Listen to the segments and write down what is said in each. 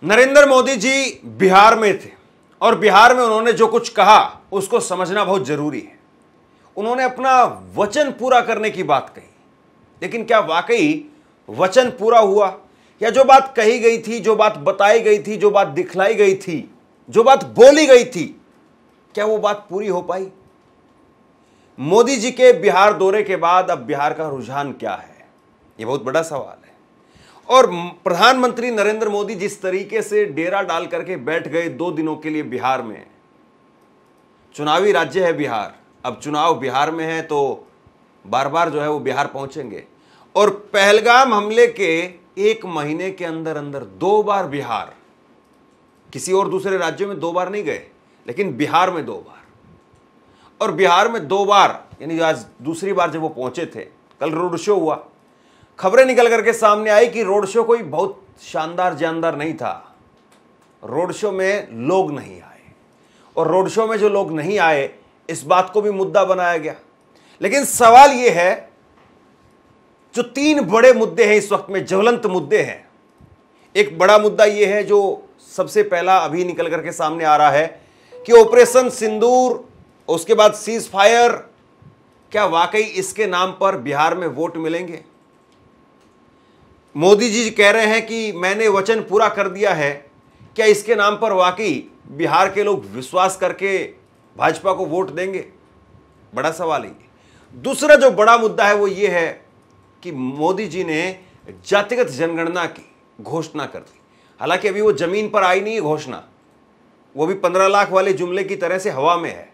नरेंद्र मोदी जी बिहार में थे और बिहार में उन्होंने जो कुछ कहा उसको समझना बहुत जरूरी है। उन्होंने अपना वचन पूरा करने की बात कही, लेकिन क्या वाकई वचन पूरा हुआ? या जो बात कही गई थी, जो बात बताई गई थी, जो बात दिखलाई गई थी, जो बात बोली गई थी, क्या वो बात पूरी हो पाई? मोदी जी के बिहार दौरे के बाद अब बिहार का रुझान क्या है, ये बहुत बड़ा सवाल है। और प्रधानमंत्री नरेंद्र मोदी जिस तरीके से डेरा डाल करके बैठ गए 2 दिनों के लिए बिहार में, चुनावी राज्य है बिहार, अब चुनाव बिहार में है तो बार बार जो है वो बिहार पहुंचेंगे। और पहलगाम हमले के 1 महीने के अंदर अंदर 2 बार बिहार, किसी और दूसरे राज्यों में 2 बार नहीं गए, लेकिन बिहार में 2 बार। और बिहार में 2 बार, यानी आज दूसरी बार जब वो पहुंचे थे, कल रोड शो हुआ, खबरें निकल करके सामने आई कि रोड शो कोई बहुत शानदार जानदार नहीं था। रोड शो में लोग नहीं आए, और रोड शो में जो लोग नहीं आए इस बात को भी मुद्दा बनाया गया। लेकिन सवाल यह है, जो 3 बड़े मुद्दे हैं इस वक्त में, ज्वलंत मुद्दे हैं। एक बड़ा मुद्दा यह है जो सबसे पहला अभी निकल करके सामने आ रहा है कि ऑपरेशन सिंदूर, उसके बाद सीज फायर, क्या वाकई इसके नाम पर बिहार में वोट मिलेंगे? मोदी जी कह रहे हैं कि मैंने वचन पूरा कर दिया है, क्या इसके नाम पर वाकई बिहार के लोग विश्वास करके भाजपा को वोट देंगे? बड़ा सवाल है ये। दूसरा जो बड़ा मुद्दा है वो ये है कि मोदी जी ने जातिगत जनगणना की घोषणा कर दी। हालांकि अभी वो जमीन पर आई नहीं है घोषणा, वो भी 15 लाख वाले जुमले की तरह से हवा में है।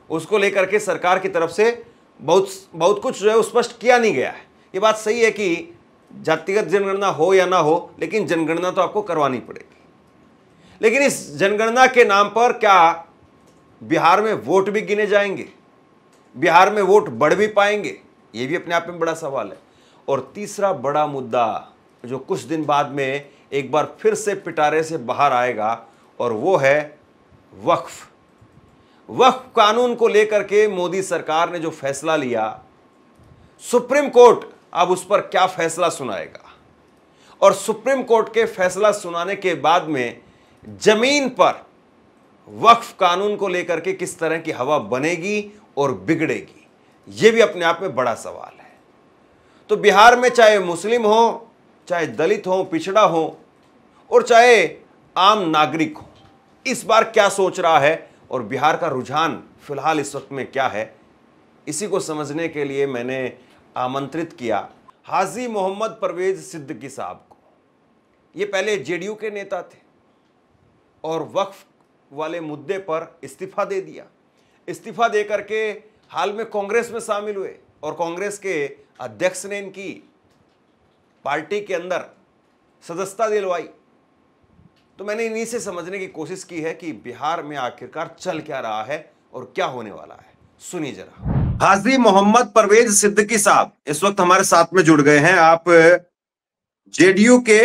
उसको लेकर के सरकार की तरफ से बहुत कुछ जो है स्पष्ट किया नहीं गया है। ये बात सही है कि जातिगत जनगणना हो या ना हो, लेकिन जनगणना तो आपको करवानी पड़ेगी। लेकिन इस जनगणना के नाम पर क्या बिहार में वोट भी गिने जाएंगे? बिहार में वोट बढ़ भी पाएंगे? ये भी अपने आप में बड़ा सवाल है। और तीसरा बड़ा मुद्दा जो कुछ दिन बाद में एक बार फिर से पिटारे से बाहर आएगा, और वो है वक्फ। वक्फ कानून को लेकर के मोदी सरकार ने जो फैसला लिया, सुप्रीम कोर्ट अब उस पर क्या फैसला सुनाएगा, और सुप्रीम कोर्ट के फैसला सुनाने के बाद में जमीन पर वक्फ कानून को लेकर के किस तरह की हवा बनेगी और बिगड़ेगी, यह भी अपने आप में बड़ा सवाल है। तो बिहार में चाहे मुस्लिम हो, चाहे दलित हो, पिछड़ा हो, और चाहे आम नागरिक हो, इस बार क्या सोच रहा है और बिहार का रुझान फिलहाल इस वक्त में क्या है, इसी को समझने के लिए मैंने आमंत्रित किया हाजी मोहम्मद परवेज सिद्दीकी साहब को। ये पहले जेडीयू के नेता थे और वक्फ वाले मुद्दे पर इस्तीफा दे दिया। इस्तीफा दे करके हाल में कांग्रेस में शामिल हुए, और कांग्रेस के अध्यक्ष ने इनकी पार्टी के अंदर सदस्यता दिलवाई। तो मैंने इन्हीं से समझने की कोशिश की है कि बिहार में आखिरकार चल क्या रहा है और क्या होने वाला है। सुनिए जरा। हाजी मोहम्मद परवेज सिद्दीकी साहब इस वक्त हमारे साथ में जुड़ गए हैं। आप जेडीयू के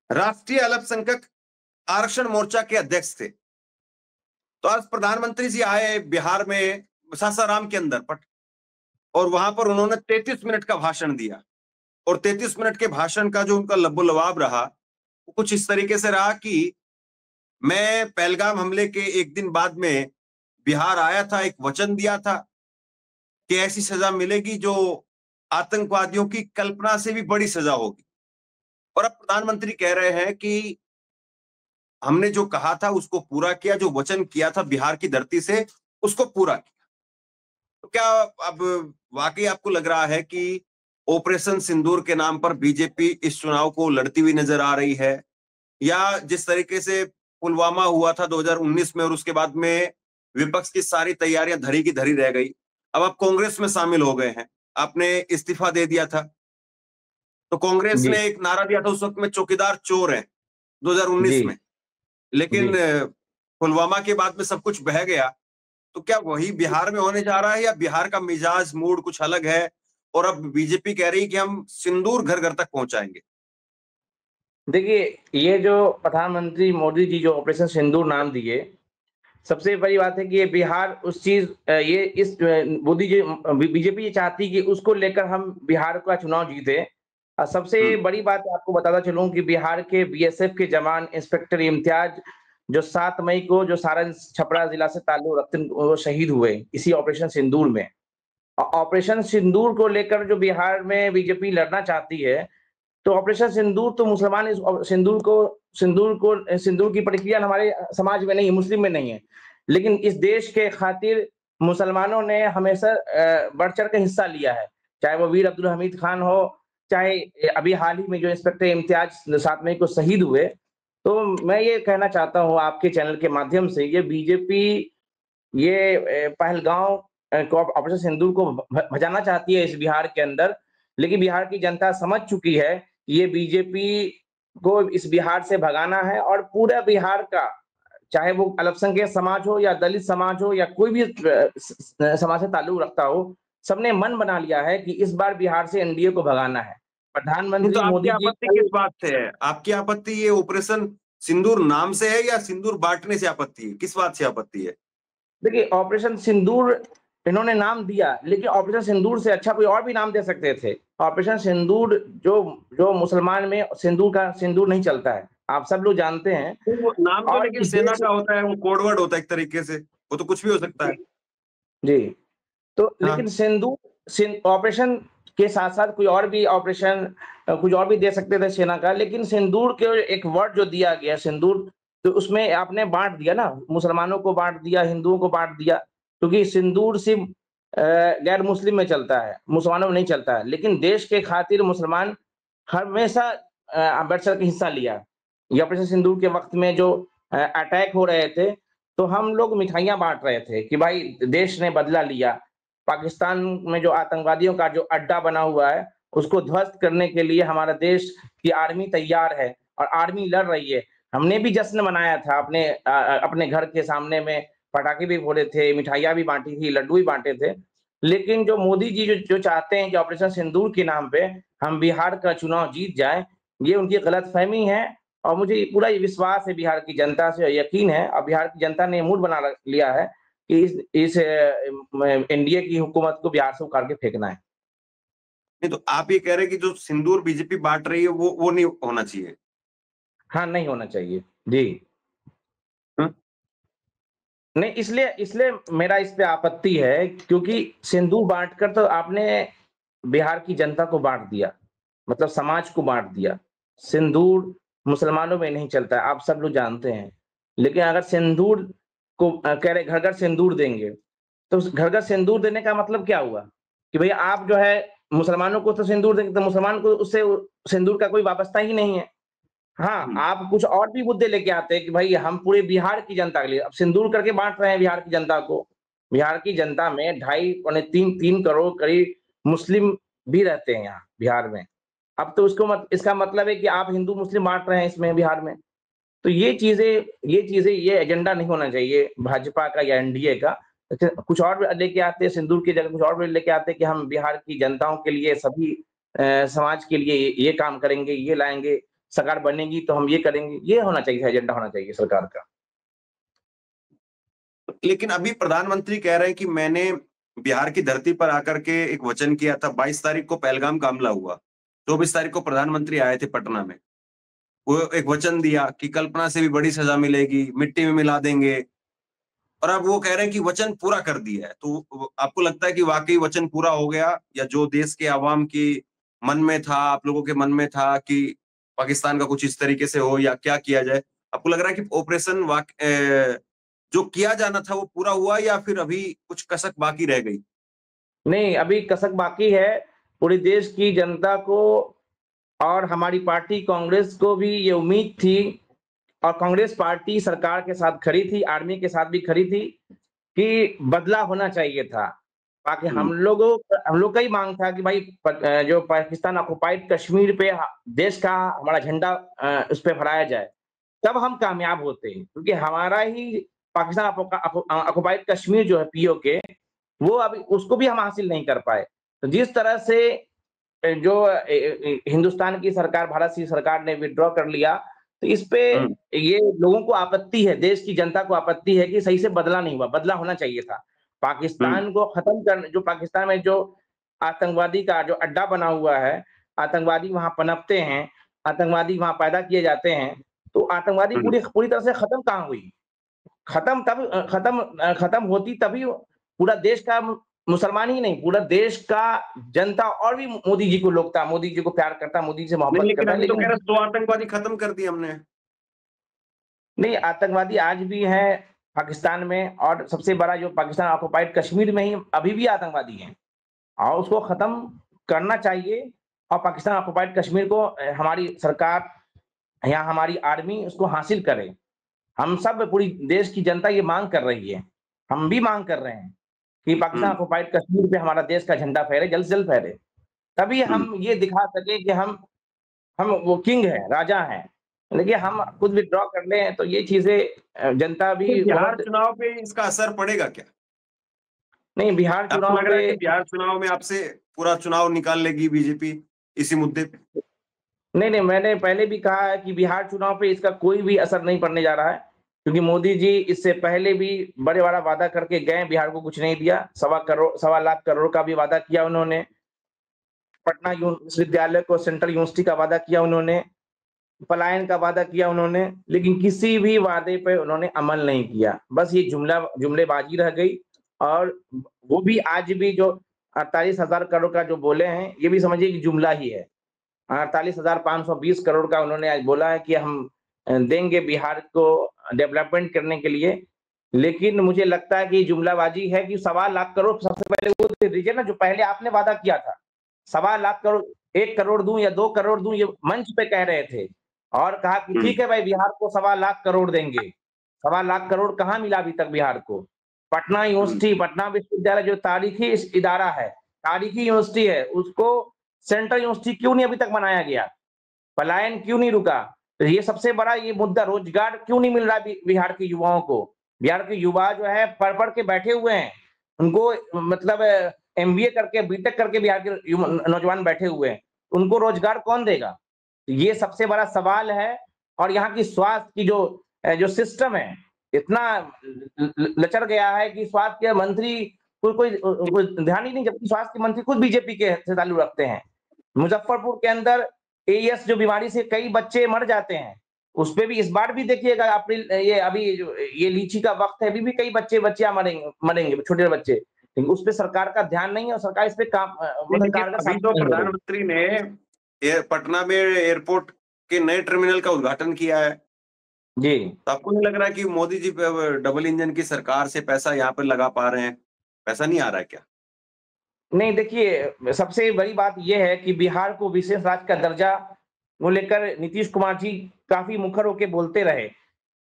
राष्ट्रीय अल्पसंख्यक आरक्षण मोर्चा के अध्यक्ष थे। तो आज प्रधानमंत्री जी आए बिहार में सासाराम के अंदर और वहां पर उन्होंने 33 मिनट का भाषण दिया, और 33 मिनट के भाषण का जो उनका लबोलवाब रहा वो कुछ इस तरीके से रहा कि मैं पहलगाम हमले के 1 दिन बाद में बिहार आया था, एक वचन दिया था कि ऐसी सजा मिलेगी जो आतंकवादियों की कल्पना से भी बड़ी सजा होगी। और अब प्रधानमंत्री कह रहे हैं कि हमने जो कहा था उसको पूरा किया, जो वचन किया था बिहार की धरती से उसको पूरा किया। तो क्या अब वाकई आपको लग रहा है कि ऑपरेशन सिंदूर के नाम पर बीजेपी इस चुनाव को लड़ती हुई नजर आ रही है, या जिस तरीके से पुलवामा हुआ था 2019 में और उसके बाद में विपक्ष की सारी तैयारियां धरी की धरी रह गई, अब आप कांग्रेस में शामिल हो गए हैं, आपने इस्तीफा दे दिया था, तो कांग्रेस ने एक नारा दिया था उस वक्त में, चौकीदार चोर है 2019 में, लेकिन पुलवामा के बाद में सब कुछ बह गया। तो क्या वही बिहार में होने जा रहा है, या बिहार का मिजाज मूड कुछ अलग है और अब बीजेपी कह रही है कि हम सिंदूर घर घर तक पहुंचाएंगे? देखिए, ये जो प्रधानमंत्री मोदी जी जो ऑपरेशन सिंदूर नाम दिए, सबसे बड़ी बात है कि ये बिहार उस चीज ये इस मोदी जी बीजेपी ये चाहती कि उसको लेकर हम बिहार का चुनाव जीते। सबसे बड़ी बात आपको बताता चलूं कि बिहार के बीएसएफ के जवान इंस्पेक्टर इम्तियाज जो 7 मई को जो सारण छपरा जिला से ताल्लुक रखते हैं, वो शहीद हुए इसी ऑपरेशन सिंदूर में। ऑपरेशन सिंदूर को लेकर जो बिहार में बीजेपी लड़ना चाहती है, तो ऑपरेशन सिंदूर तो मुसलमान इस सिंदूर की प्रक्रिया हमारे समाज में नहीं है, मुस्लिम में नहीं है। लेकिन इस देश के खातिर मुसलमानों ने हमेशा बढ़ चढ़ के हिस्सा लिया है, चाहे वो वीर अब्दुल हमीद खान हो, चाहे अभी हाल ही में जो इंस्पेक्टर इम्तियाज 7 मई को शहीद हुए। तो मैं ये कहना चाहता हूँ आपके चैनल के माध्यम से, ये बीजेपी ये पहलगांव ऑपरेशन सिंदूर को भजाना चाहती है इस बिहार के अंदर, लेकिन बिहार की जनता समझ चुकी है कि ये बीजेपी को इस बिहार से भगाना है, और पूरा बिहार का, चाहे वो अल्पसंख्यक समाज हो या दलित समाज हो या कोई भी समाज से ताल्लुक रखता हो, सबने मन बना लिया है कि इस बार बिहार से एनडीए को भगाना है। तो प्रधानमंत्री आपकी मोदी जी आपत्ति किस बात से है? आपकी आपत्ति ये ऑपरेशन सिंदूर नाम से है या सिंदूर बांटने से आपत्ति है? किस बात से आपत्ति है? देखिए, ऑपरेशन सिंदूर इन्होंने नाम दिया, लेकिन ऑपरेशन सिंदूर से अच्छा कोई और भी नाम दे सकते थे। ऑपरेशन सिंदूर जो जो मुसलमान में सिंदूर नहीं चलता है, आप सब लोग जानते हैं। वो नाम तो और लेकिन इस सेना देश का होता है, वो कोड वर्ड होता है एक तरीके से, वो तो कुछ भी हो सकता है। जी, तो लेकिन हाँ। ऑपरेशन के साथ साथ कोई और भी ऑपरेशन कुछ और भी दे सकते थे सेना का, लेकिन सिंदूर के एक वर्ड जो दिया गया सिंदूर, तो उसमें आपने बांट दिया ना, मुसलमानों को बांट दिया, हिंदुओं को बांट दिया, क्योंकि सिंदूर सिर्फ गैर मुस्लिम में चलता है, मुसलमानों में नहीं चलता है। लेकिन देश के खातिर मुसलमान हमेशा बढ़ चढ़ के हिस्सा लिया। ये ऑपरेशन सिंदूर के वक्त में जो अटैक हो रहे थे, तो हम लोग मिठाइयाँ बाँट रहे थे कि भाई देश ने बदला लिया। पाकिस्तान में जो आतंकवादियों का जो अड्डा बना हुआ है, उसको ध्वस्त करने के लिए हमारा देश की आर्मी तैयार है और आर्मी लड़ रही है। हमने भी जश्न मनाया था अपने घर के सामने में, पटाखे भी फोड़े थे, मिठाइयाँ भी बाँटी थी, लड्डू भी बाँटे थे। लेकिन जो मोदी जी जो चाहते हैं कि ऑपरेशन सिंदूर के नाम पे हम बिहार का चुनाव जीत जाएँ, ये उनकी गलतफ़हमी है। और मुझे पूरा ये विश्वास है बिहार की जनता से, यकीन है, और बिहार की जनता ने मूड बना लिया है कि इस एनडीए की हुकूमत को बिहार से उखाड़ के फेंकना है। नहीं, तो आप ये कह रहे हैं कि जो सिंदूर बीजेपी बांट रही है वो नहीं होना चाहिए? हाँ, नहीं होना चाहिए। जी। हाँ? नहीं, इसलिए इसलिए मेरा इस पे आपत्ति है, क्योंकि सिंदूर बाँटकर तो आपने बिहार की जनता को बाँट दिया, मतलब समाज को बाँट दिया। सिंदूर मुसलमानों में नहीं चलता है, आप सब लोग जानते हैं। लेकिन अगर सिंदूर को कह रहे घर-घर सिंदूर देंगे, तो उस घर-घर सिंदूर देने का मतलब क्या हुआ? कि भई आप जो है मुसलमानों को तो सिंदूर देंगे, तो मुसलमान को उससे सिंदूर का कोई वाबस्ता ही नहीं है। हाँ, हुँ। आप कुछ और भी मुद्दे लेके आते हैं कि भाई हम पूरे बिहार की जनता के लिए अब सिंदूर करके बाँट रहे हैं बिहार की जनता को। बिहार की जनता में 2.5 पौने 3 करोड़ करीब मुस्लिम भी रहते हैं यहाँ बिहार में। अब तो इसका मतलब है कि आप हिंदू मुस्लिम बाँट रहे हैं इसमें बिहार में। तो ये एजेंडा नहीं होना चाहिए भाजपा का या एनडीए का। कुछ और लेके आते हैं, सिंदूर की जगह कुछ और भी लेके आते हैं कि हम बिहार की जनताओं के लिए, सभी समाज के लिए ये काम करेंगे, ये लाएँगे, सरकार बनेगी तो हम ये करेंगे। ये होना चाहिए, एजेंडा होना चाहिए सरकार का। लेकिन अभी प्रधानमंत्री कह रहे हैं कि मैंने बिहार की धरती पर आकर के एक वचन किया था। 22 तारीख को पहलगाम का हमला हुआ, 24 तारीख को प्रधानमंत्री आए थे पटना में। वो एक वचन दिया कि कल्पना से भी बड़ी सजा मिलेगी, मिट्टी में मिला देंगे, और अब वो कह रहे हैं कि वचन पूरा कर दिया है। तो आपको लगता है कि वाकई वचन पूरा हो गया, या जो देश के आवाम की मन में था, आप लोगों के मन में था कि पाकिस्तान का कुछ इस तरीके से हो, या क्या किया जाए? आपको लग रहा है कि ऑपरेशन जो किया जाना था वो पूरा हुआ, या फिर अभी कुछ कसक बाकी रह गई? नहीं, अभी कसक बाकी है। पूरे देश की जनता को और हमारी पार्टी कांग्रेस को भी ये उम्मीद थी, और कांग्रेस पार्टी सरकार के साथ खड़ी थी, आर्मी के साथ भी खड़ी थी, कि बदला होना चाहिए था। ताकि हुँ। हम लोग का ही मांग था कि भाई जो पाकिस्तान ऑक्युपाइड कश्मीर पे देश का हमारा झंडा उस पे फहराया जाए, तब हम कामयाब होते हैं। क्योंकि हमारा ही पाकिस्तान ऑक्युपाइड कश्मीर जो है पीओके, वो अभी उसको भी हम हासिल नहीं कर पाए। तो जिस तरह से जो हिंदुस्तान की सरकार, भारत की सरकार ने विथड्रॉ कर लिया, तो इस पे हुँ, ये लोगों को आपत्ति है, देश की जनता को आपत्ति है कि सही से बदला नहीं हुआ, बदला होना चाहिए था। हुँ, पाकिस्तान को खत्म कर जो पाकिस्तान में जो आतंकवादी का जो अड्डा बना हुआ है, आतंकवादी वहां पनपते हैं, आतंकवादी वहां पैदा किए जाते हैं, तो आतंकवादी पूरी पूरी तरह से खत्म कहाँ हुई? खत्म होती तभी पूरा देश का मुसलमान ही नहीं, पूरा देश का जनता और भी मोदी जी को लोगता, मोदी जी को प्यार करता, मोदी जी से नहीं, मोहब्बत लेकिन करता है, अभी तो लेकिन कह रहे 100 आतंकवादी खत्म कर दिए हमने। नहीं, आतंकवादी आज भी है पाकिस्तान में, और सबसे बड़ा जो पाकिस्तान ऑक्युपाइड कश्मीर में ही अभी भी आतंकवादी हैं, और उसको खत्म करना चाहिए। और पाकिस्तान ऑक्युपाइड कश्मीर को हमारी सरकार या हमारी आर्मी उसको हासिल करे। हम सब, पूरी देश की जनता ये मांग कर रही है, हम भी मांग कर रहे हैं कि पाकिस्तान ऑक्युपाइड कश्मीर पे हमारा देश का झंडा फहरे, जल्द से जल्द फहरे, तभी हम ये दिखा सके कि हम वो किंग है, राजा हैं। लेकिन हम खुद विड्रॉ कर लें तो ये चीजें जनता तो भी बिहार बहुत। चुनाव पे इसका असर पड़ेगा क्या? नहीं, बिहार आपको चुनाव लग रहा पे है कि बिहार चुनाव में आपसे पूरा चुनाव निकाल लेगी बीजेपी इसी मुद्दे पे? नहीं नहीं, मैंने पहले भी कहा है कि बिहार चुनाव पे इसका कोई भी असर नहीं पड़ने जा रहा है, क्योंकि मोदी जी इससे पहले भी बड़े बड़ा वादा करके गए, बिहार को कुछ नहीं दिया। 1.25 लाख करोड़ का भी वादा किया उन्होंने, पटना विश्वविद्यालय को सेंट्रल यूनिवर्सिटी का वादा किया उन्होंने, पलायन का वादा किया उन्होंने, लेकिन किसी भी वादे पे उन्होंने अमल नहीं किया। बस ये जुमलेबाजी रह गई। और वो भी आज भी जो 48,000 करोड़ का जो बोले हैं, ये भी समझिए कि जुमला ही है। 48,520 करोड़ का उन्होंने आज बोला है कि हम देंगे बिहार को डेवलपमेंट करने के लिए। लेकिन मुझे लगता है कि जुमलाबाजी है कि 1.25 लाख करोड़ सबसे पहले वो दे दीजिए ना, जो पहले आपने वादा किया था। 1.25 करोड़, 1 करोड़ दूं या 2 करोड़ दूं, ये मंच पे कह रहे थे, और कहा कि ठीक है भाई, बिहार को 1.25 लाख करोड़ देंगे। 1.25 लाख करोड़ कहाँ मिला अभी तक बिहार को? पटना यूनिवर्सिटी, पटना विश्वविद्यालय जो तारीखी इदारा है, तारीखी यूनिवर्सिटी है, उसको सेंट्रल यूनिवर्सिटी क्यों नहीं अभी तक बनाया गया? पलायन क्यों नहीं रुका? तो ये सबसे बड़ा ये मुद्दा, रोजगार क्यों नहीं मिल रहा बिहार के युवाओं को? बिहार के युवा जो है पढ़ पढ़ के बैठे हुए हैं, उनको मतलब एमबीए करके, बीटेक करके बिहार के नौजवान बैठे हुए हैं, उनको रोजगार कौन देगा? ये सबसे बड़ा सवाल है। और यहाँ की स्वास्थ्य की जो सिस्टम है, इतना लचर गया है कि स्वास्थ्य मंत्री कोई ध्यान ही नहीं, जबकि स्वास्थ्य मंत्री खुद बीजेपी के से ताल्लुक रखते हैं। मुजफ्फरपुर के अंदर एईएस जो बीमारी से कई बच्चे मर जाते हैं, उस पे भी इस बार भी देखिएगा, अप्रैल, ये अभी ये लीची का वक्त है, अभी भी कई बच्चियां मरेंगे छोटे बच्चे, लेकिन उस पे सरकार का ध्यान नहीं है, और सरकार इस पे काम मतलब लेकिन कारगर अभी साबित तो नहीं हो रही। प्रधानमंत्री ने पटना में एयरपोर्ट के नए टर्मिनल का उद्घाटन किया है। जी तो आपको नहीं लग रहा है कि मोदी जी डबल इंजन की सरकार से पैसा यहाँ पर लगा पा रहे हैं? पैसा नहीं आ रहा है क्या? नहीं, देखिए, सबसे बड़ी बात यह है कि बिहार को विशेष राज्य का दर्जा को लेकर नीतीश कुमार जी काफी मुखर होकर बोलते रहे,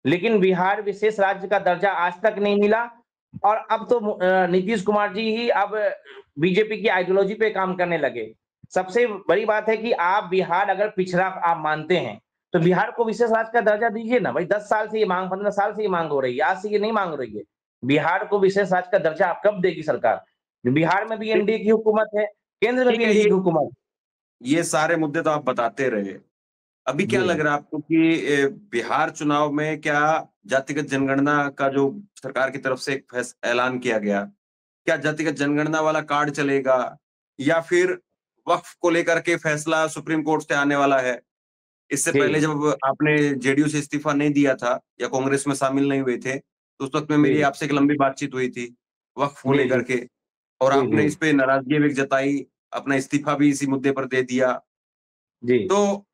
लेकिन बिहार विशेष राज्य का दर्जा आज तक नहीं मिला। और अब तो नीतीश कुमार जी ही अब बीजेपी की आइडियोलॉजी पे काम करने लगे। सबसे बड़ी बात है कि आप बिहार अगर पिछड़ा आप मानते हैं, तो बिहार को विशेष राज्य का दर्जा दीजिए ना भाई। 10 साल से ये मांग, 15 साल से ये मांग हो रही है, आज से ये नहीं मांग रही है। बिहार को विशेष राज्य का दर्जा आप कब देगी सरकार? बिहार में भी एनडीए की हुकूमत है, केंद्र में ठीक भी है, एनडीए की हुकूमत। ये सारे मुद्दे तो आप बताते रहे। अभी क्या जी लग रहा है आपको कि बिहार चुनाव में क्या जातिगत जनगणना का जो सरकार की तरफ से एक ऐलान किया गया, क्या जातिगत जनगणना वाला कार्ड चलेगा, या फिर वक्फ को लेकर के फैसला सुप्रीम कोर्ट से आने वाला है? इससे जी पहले जब आपने जेडीयू से इस्तीफा नहीं दिया था या कांग्रेस में शामिल नहीं हुए थे, तो उस वक्त में मेरी जी आपसे एक लंबी बातचीत हुई थी वक्फ को जी जी लेकर के, और जी आपने जी इस पे नाराजगी भी जताई, अपना इस्तीफा भी इसी मुद्दे पर दे दिया। जी तो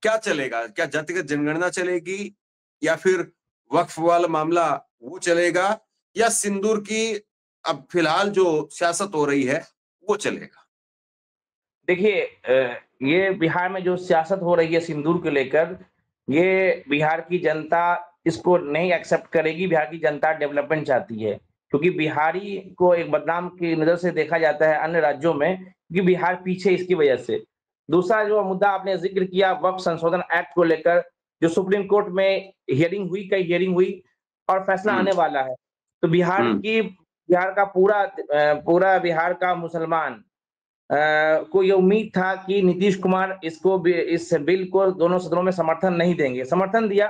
क्या चलेगा? क्या जातिगत जनगणना चलेगी, या फिर वक्फ वाला मामला वो चलेगा, या सिंदूर की अब फिलहाल जो सियासत हो रही है वो चलेगा? देखिए, ये बिहार में जो सियासत हो रही है सिंदूर को लेकर, ये बिहार की जनता इसको नहीं एक्सेप्ट करेगी। बिहार की जनता डेवलपमेंट चाहती है, क्योंकि बिहारी को एक बदनाम की नजर से देखा जाता है अन्य राज्यों में, क्योंकि बिहार पीछे इसकी वजह से। दूसरा जो मुद्दा आपने जिक्र किया वक्फ संशोधन एक्ट को लेकर, जो सुप्रीम कोर्ट में हियरिंग हुई, कई हियरिंग हुई, और फैसला हुँ, आने वाला है। तो हुँ, बिहार का पूरा बिहार का मुसलमान को ये उम्मीद था कि नीतीश कुमार इस बिल को दोनों सदनों में समर्थन नहीं देंगे, समर्थन दिया।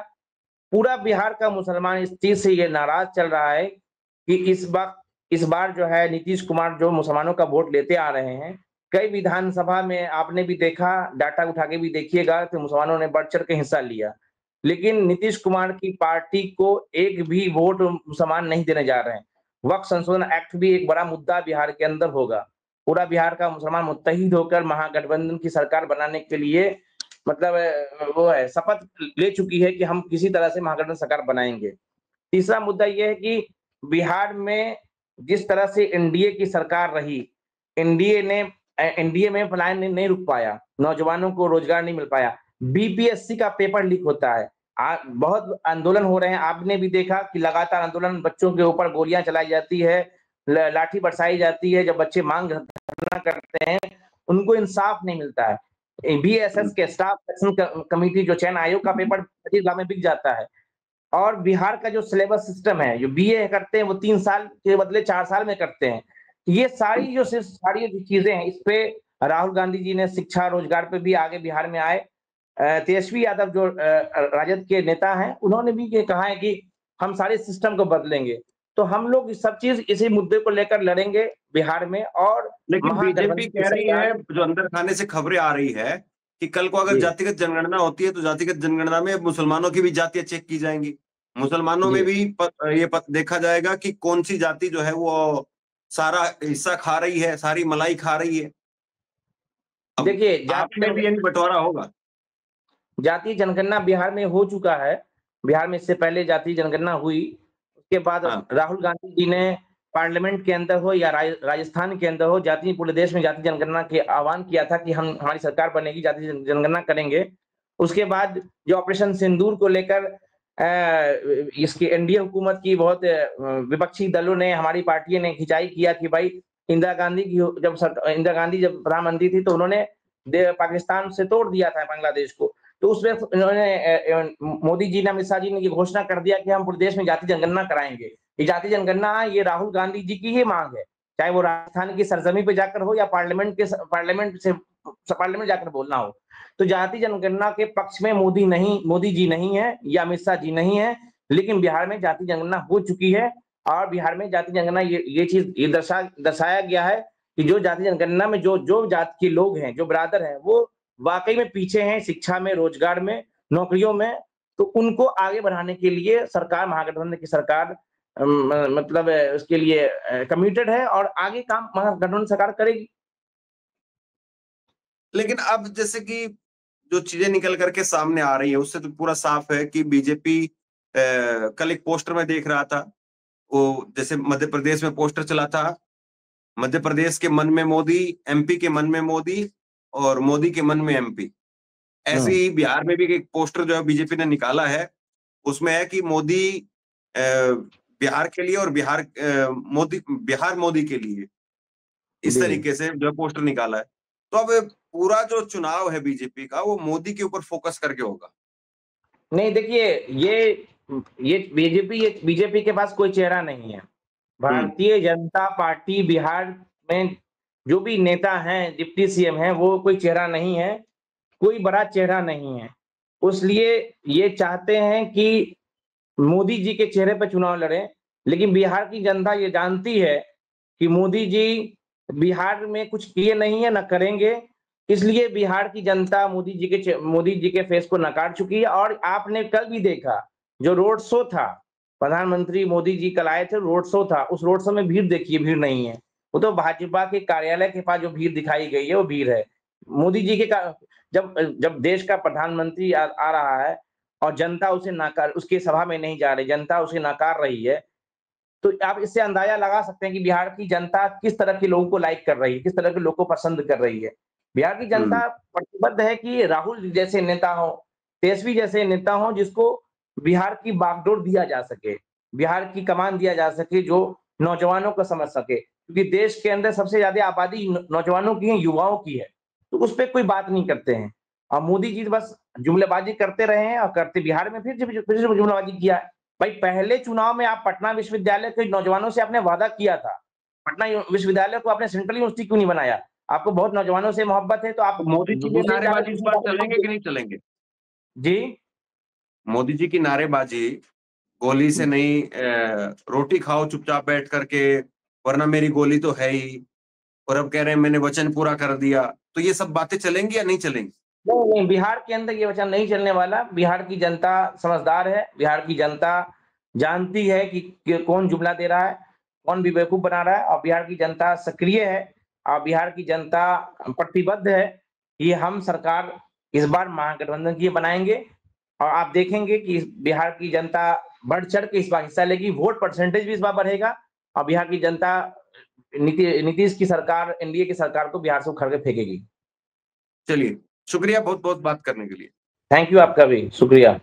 पूरा बिहार का मुसलमान इस चीज से ये नाराज चल रहा है कि इस बार जो है नीतीश कुमार जो मुसलमानों का वोट लेते आ रहे हैं, कई विधानसभा में आपने भी देखा, डाटा उठा के भी देखिएगा कि मुसलमानों ने बढ़-चढ़ के हिस्सा लिया। लेकिन नीतीश कुमार की पार्टी को एक भी वोट मुसलमान नहीं देने जा रहे हैं। वक्फ संशोधन एक्ट भी एक बड़ा मुद्दा बिहार के अंदर होगा। पूरा बिहार का मुसलमान मुत्तहिद होकर महागठबंधन की सरकार बनाने के लिए मतलब वो है, शपथ ले चुकी है कि हम किसी तरह से महागठबंधन सरकार बनाएँगे। तीसरा मुद्दा ये है कि बिहार में जिस तरह से एनडीए की सरकार रही, एनडीए में पलायन नहीं रुक पाया, नौजवानों को रोजगार नहीं मिल पाया। बीपीएससी का पेपर लीक होता है। बहुत आंदोलन हो रहे हैं, आपने भी देखा कि लगातार आंदोलन, बच्चों के ऊपर गोलियां चलाई जाती है, लाठी बरसाई जाती है, जब बच्चे मांग धरना करते हैं, उनको इंसाफ नहीं मिलता है। बीएसएस के स्टाफ सिलेक्शन कमेटी जो चयन आयोग का पेपर 25 लाख में बिक जाता है। और बिहार का जो सिलेबस सिस्टम है, जो बीए करते हैं वो 3 साल के बदले 4 साल में करते हैं। ये सारी जो चीजें हैं, इस पे राहुल गांधी जी ने शिक्षा रोजगार पे भी आगे बिहार में आए। तेजस्वी यादव जो राजद के नेता हैं, उन्होंने भी ये कहा है कि हम सारे सिस्टम को बदलेंगे। तो हम लोग सब चीज इसी मुद्दे को लेकर लड़ेंगे बिहार में। और लेकिन बीजेपी कह रही है, जो अंदर खाने से खबरें आ रही है कि कल को अगर जातिगत जनगणना होती है तो जातिगत जनगणना में मुसलमानों की भी जातियां चेक की जाएंगी। मुसलमानों में भी देखा जाएगा कि कौन सी जाति जो है वो सारा हिस्सा खा रही है, सारी मलाई खा रही है। देखिए, जाति में भी यानी बंटवारा होगा। जातीय जनगणना बिहार में हो चुका है। बिहार में इससे पहले जातीय जनगणना हुई। उसके बाद राहुल गांधी जी ने पार्लियामेंट के अंदर हो या राजस्थान के अंदर हो, जातीय पूरे देश में जातीय जनगणना के आह्वान किया था कि हम हमारी सरकार बनेगी, जातीय जनगणना करेंगे। उसके बाद जो ऑपरेशन सिंदूर को लेकर इसकी एनडीए हुकूमत की बहुत विपक्षी दलों ने, हमारी पार्टी ने खिंचाई किया कि भाई इंदिरा गांधी जब प्रधानमंत्री थी तो उन्होंने पाकिस्तान से तोड़ दिया था बांग्लादेश को। तो उसमें उन्होंने मोदी जी ने, अमित शाह जी ने ये घोषणा कर दिया कि हम पूरे देश में जाति जनगणना कराएंगे। ये जाति जनगणना, ये राहुल गांधी जी की ही मांग है, चाहे वो राजस्थान की सरजमी पे जाकर हो या पार्लियामेंट जाकर बोलना हो। तो जाति जनगणना के पक्ष में मोदी जी नहीं है या अमित शाह जी नहीं है, लेकिन बिहार में जाति जनगणना हो चुकी है। और बिहार में जाति जनगणना ये चीज ये दर्शाया गया है कि जो जाति जनगणना में जो जाति के लोग हैं, जो बिरादर हैं, वो वाकई में पीछे हैं शिक्षा में, रोजगार में, नौकरियों में। तो उनको आगे बढ़ाने के लिए सरकार, महागठबंधन की सरकार मतलब उसके लिए कमिटेड है और आगे काम महागठबंधन सरकार करेगी। लेकिन अब जैसे कि जो चीजें निकल करके सामने आ रही है उससे तो पूरा साफ है कि बीजेपी कल एक पोस्टर में देख रहा था, वो जैसे मध्य प्रदेश में पोस्टर चला था, मध्य प्रदेश के मन में मोदी, एमपी के मन में मोदी और मोदी के मन में एमपी। ऐसे ही बिहार में भी एक पोस्टर जो है बीजेपी ने निकाला है, उसमें है कि मोदी बिहार के लिए और बिहार मोदी के लिए, इस तरीके से जो पोस्टर निकाला है। तो अब पूरा जो चुनाव है बीजेपी का वो मोदी के ऊपर फोकस करके होगा। नहीं, देखिए, ये बीजेपी के पास कोई चेहरा नहीं है। भारतीय जनता पार्टी बिहार में जो भी नेता हैं, डिप्टी सीएम हैं, वो कोई चेहरा नहीं है, कोई बड़ा चेहरा नहीं है। इसलिए ये चाहते हैं कि मोदी जी के चेहरे पर चुनाव लड़े। लेकिन बिहार की जनता ये जानती है कि मोदी जी बिहार में कुछ किए नहीं है, न करेंगे। इसलिए बिहार की जनता मोदी जी के फेस को नकार चुकी है। और आपने कल भी देखा, जो रोड शो था, प्रधानमंत्री मोदी जी कल आए थे, रोड शो था, उस रोड शो में भीड़ देखिए, भीड़ नहीं है। वो तो भाजपा के कार्यालय के पास जो भीड़ दिखाई गई है वो भीड़ है। मोदी जी के जब देश का प्रधानमंत्री आ रहा है और जनता उसे नकार, उसकी सभा में नहीं जा रही, जनता उसे नकार रही है, तो आप इससे अंदाजा लगा सकते हैं कि बिहार की जनता किस तरह के लोगों को लाइक कर रही है, किस तरह के लोगों को पसंद कर रही है। बिहार की जनता प्रतिबद्ध है कि राहुल जैसे नेता हो, तेजस्वी जैसे नेता हो, जिसको बिहार की बागडोर दिया जा सके, बिहार की कमान दिया जा सके, जो नौजवानों को समझ सके। क्योंकि देश के अंदर सबसे ज्यादा आबादी नौजवानों की है, युवाओं की है, तो उस पर कोई बात नहीं करते हैं। और मोदी जी बस जुमलेबाजी करते रहे हैं और करते, बिहार में फिर जुमलेबाजी किया है। भाई, पहले चुनाव में आप पटना विश्वविद्यालय के नौजवानों से आपने वादा किया था, पटना विश्वविद्यालय को आपने सेंट्रल यूनिवर्सिटी क्यों नहीं बनाया? आपको बहुत नौजवानों से मोहब्बत है, तो आप मोदी जी की नारेबाजी इस बार चलेंगे कि नहीं चलेंगे? जी, मोदी जी की नारेबाजी, गोली से नहीं, रोटी खाओ चुपचाप बैठ करके, वरना मेरी गोली तो है ही, और अब कह रहे हैं मैंने वचन पूरा कर दिया, तो ये सब बातें चलेंगी या नहीं चलेंगी? नहीं नहीं, बिहार के अंदर ये वचन नहीं चलने वाला। बिहार की जनता समझदार है, बिहार की जनता जानती है कि कौन जुमला दे रहा है, कौन भी बेवकूफ बना रहा है, और बिहार की जनता सक्रिय है, और बिहार की जनता प्रतिबद्ध है कि हम सरकार इस बार महागठबंधन की बनाएंगे, और आप देखेंगे कि बिहार की जनता बढ़ चढ़ के इस बार हिस्सा लेगी, वोट परसेंटेज भी इस बार बढ़ेगा, और बिहार की जनता नीतीश की सरकार, एनडीए की सरकार को बिहार से उखड़ के फेंकेगी। चलिए, शुक्रिया बहुत बहुत बात करने के लिए। थैंक यू, आपका भी शुक्रिया।